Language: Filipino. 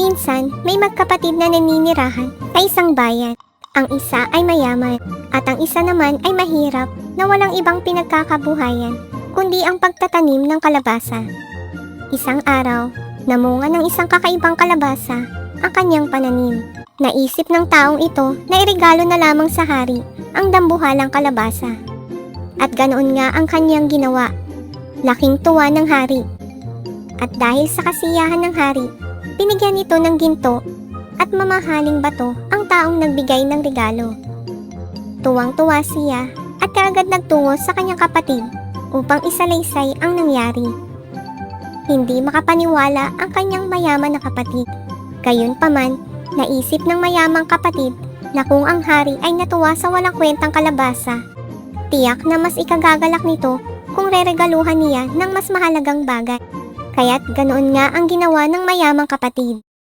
Minsan, may magkapatid na naninirahan sa isang bayan. Ang isa ay mayaman at ang isa naman ay mahirap na walang ibang pinagkakabuhayan kundi ang pagtatanim ng kalabasa. Isang araw, namunga ng isang kakaibang kalabasa ang kanyang pananim. Naisip ng taong ito na iregalo na lamang sa hari ang dambuhalang kalabasa. At ganoon nga ang kanyang ginawa. Laking tuwa ng hari. At dahil sa kasiyahan ng hari, binigyan ito ng ginto at mamahaling bato ang taong nagbigay ng regalo. Tuwang-tuwa siya at kaagad nagtungo sa kanyang kapatid upang isalaysay ang nangyari. Hindi makapaniwala ang kanyang mayaman na kapatid. Gayunpaman, naisip ng mayamang kapatid na kung ang hari ay natuwa sa walang kwentang kalabasa, tiyak na mas ikagagalak nito kung reregaluhan niya ng mas mahalagang bagay. Kaya't ganoon nga ang ginawa ng mayamang kapatid.